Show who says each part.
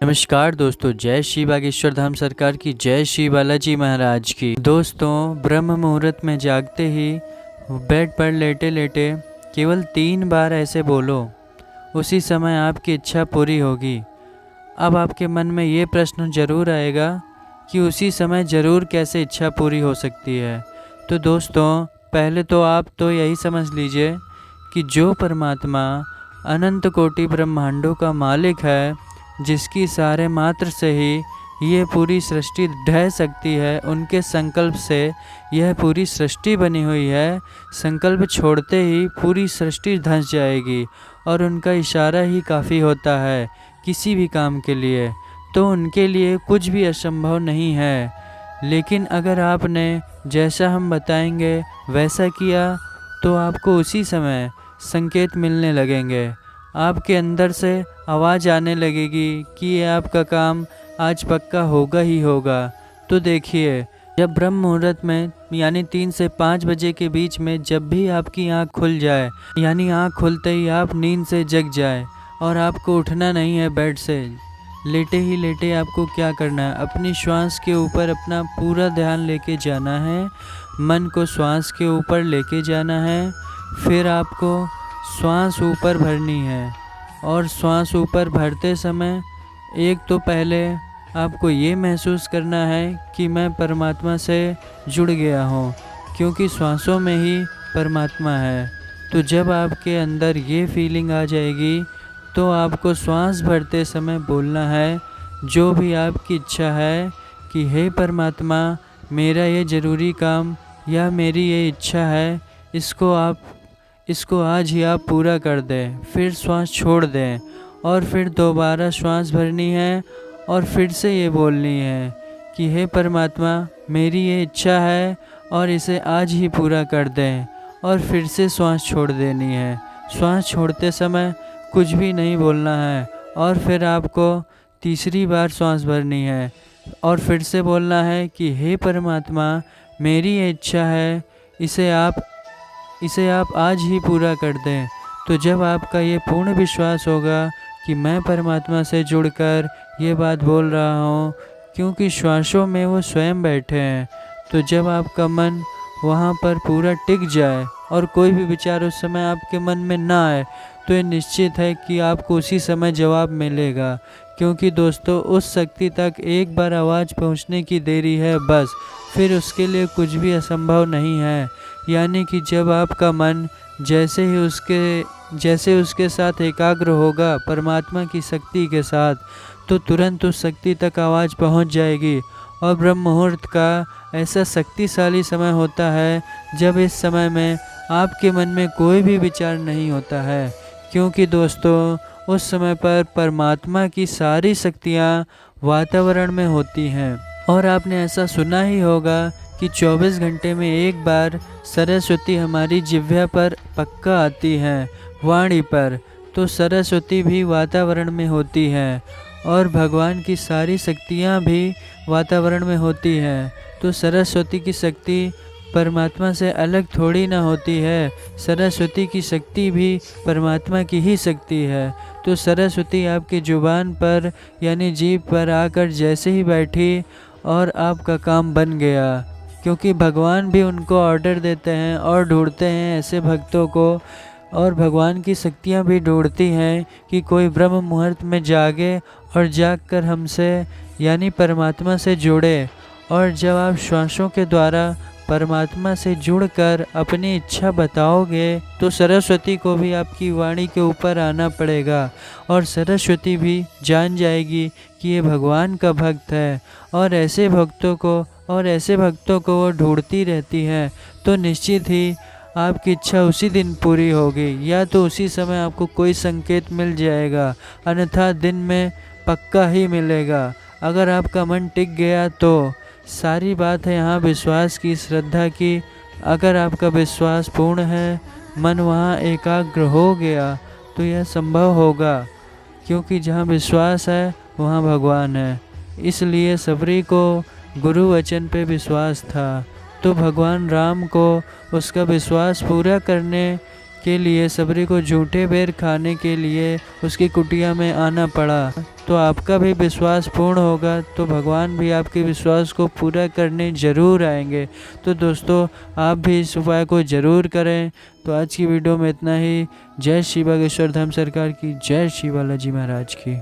Speaker 1: नमस्कार दोस्तों, जय श्री बागेश्वर धाम सरकार की, जय श्री बालाजी महाराज की। दोस्तों, ब्रह्म मुहूर्त में जागते ही बेड पर लेटे लेटे केवल 3 बार ऐसे बोलो, उसी समय आपकी इच्छा पूरी होगी। अब आपके मन में ये प्रश्न जरूर आएगा कि उसी समय ज़रूर कैसे इच्छा पूरी हो सकती है। तो दोस्तों, पहले तो आप तो यही समझ लीजिए कि जो परमात्मा अनंत कोटि ब्रह्मांडों का मालिक है, जिसकी सारे मात्र से ही ये पूरी सृष्टि ढह सकती है, उनके संकल्प से यह पूरी सृष्टि बनी हुई है। संकल्प छोड़ते ही पूरी सृष्टि धंस जाएगी और उनका इशारा ही काफ़ी होता है किसी भी काम के लिए। तो उनके लिए कुछ भी असंभव नहीं है। लेकिन अगर आपने जैसा हम बताएंगे वैसा किया तो आपको उसी समय संकेत मिलने लगेंगे। आपके अंदर से आवाज़ आने लगेगी कि ये आपका काम आज पक्का होगा ही होगा। तो देखिए, जब ब्रह्म मुहूर्त में यानी 3 से 5 बजे के बीच में जब भी आपकी आँख खुल जाए, यानी आँख खुलते ही आप नींद से जग जाए और आपको उठना नहीं है बेड से, लेटे ही लेटे आपको क्या करना है, अपनी श्वास के ऊपर अपना पूरा ध्यान लेके जाना है। मन को श्वास के ऊपर लेके जाना है। फिर आपको श्वास ऊपर भरनी है और श्वास ऊपर भरते समय एक तो पहले आपको ये महसूस करना है कि मैं परमात्मा से जुड़ गया हूँ, क्योंकि श्वासों में ही परमात्मा है। तो जब आपके अंदर ये फीलिंग आ जाएगी तो आपको श्वास भरते समय बोलना है जो भी आपकी इच्छा है कि हे परमात्मा, मेरा ये ज़रूरी काम या मेरी ये इच्छा है, इसको आज ही आप पूरा कर दें। फिर श्वास छोड़ दें और फिर दोबारा श्वास भरनी है और फिर से ये बोलनी है कि हे परमात्मा, मेरी ये इच्छा है और इसे आज ही पूरा कर दें, और फिर से श्वास छोड़ देनी है। श्वास छोड़ते समय कुछ भी नहीं बोलना है और फिर आपको तीसरी बार श्वास भरनी है और फिर से बोलना है कि हे परमात्मा, मेरी ये इच्छा है, इसे आप आज ही पूरा कर दें। तो जब आपका ये पूर्ण विश्वास होगा कि मैं परमात्मा से जुड़कर ये बात बोल रहा हूँ, क्योंकि श्वासों में वो स्वयं बैठे हैं, तो जब आपका मन वहाँ पर पूरा टिक जाए और कोई भी विचार उस समय आपके मन में ना आए, तो ये निश्चित है कि आपको उसी समय जवाब मिलेगा। क्योंकि दोस्तों, उस शक्ति तक एक बार आवाज़ पहुँचने की देरी है बस, फिर उसके लिए कुछ भी असंभव नहीं है। यानी कि जब आपका मन जैसे उसके साथ एकाग्र होगा परमात्मा की शक्ति के साथ, तो तुरंत उस शक्ति तक आवाज़ पहुंच जाएगी। और ब्रह्म मुहूर्त का ऐसा शक्तिशाली समय होता है जब इस समय में आपके मन में कोई भी विचार नहीं होता है, क्योंकि दोस्तों उस समय पर परमात्मा की सारी शक्तियाँ वातावरण में होती हैं। और आपने ऐसा सुना ही होगा कि 24 घंटे में एक बार सरस्वती हमारी जिह्वा पर पक्का आती हैं, वाणी पर। तो सरस्वती भी वातावरण में होती हैं और भगवान की सारी शक्तियाँ भी वातावरण में होती हैं। तो सरस्वती की शक्ति परमात्मा से अलग थोड़ी ना होती है, सरस्वती की शक्ति भी परमात्मा की ही शक्ति है। तो सरस्वती आपकी जुबान पर यानी जीभ पर आकर जैसे ही बैठी और आपका काम बन गया, क्योंकि भगवान भी उनको ऑर्डर देते हैं और ढूंढते हैं ऐसे भक्तों को, और भगवान की शक्तियाँ भी ढूंढती हैं कि कोई ब्रह्म मुहूर्त में जागे और जागकर हमसे यानी परमात्मा से जुड़े। और जब आप श्वासों के द्वारा परमात्मा से जुड़कर अपनी इच्छा बताओगे, तो सरस्वती को भी आपकी वाणी के ऊपर आना पड़ेगा और सरस्वती भी जान जाएगी कि ये भगवान का भक्त है, और ऐसे भक्तों को वो ढूंढती रहती है। तो निश्चित ही आपकी इच्छा उसी दिन पूरी होगी, या तो उसी समय आपको कोई संकेत मिल जाएगा, अन्यथा दिन में पक्का ही मिलेगा। अगर आपका मन टिक गया तो सारी बात है यहाँ विश्वास की, श्रद्धा की। अगर आपका विश्वास पूर्ण है, मन वहाँ एकाग्र हो गया, तो यह संभव होगा, क्योंकि जहाँ विश्वास है वहाँ भगवान है। इसलिए सबरी को गुरु वचन पे विश्वास था, तो भगवान राम को उसका विश्वास पूरा करने के लिए सबरी को झूठे बेर खाने के लिए उसकी कुटिया में आना पड़ा। तो आपका भी विश्वास पूर्ण होगा तो भगवान भी आपके विश्वास को पूरा करने ज़रूर आएंगे। तो दोस्तों, आप भी इस उपाय को ज़रूर करें। तो आज की वीडियो में इतना ही। जय श्री बागेश्वर धाम सरकार की, जय श्री बालाजी महाराज की।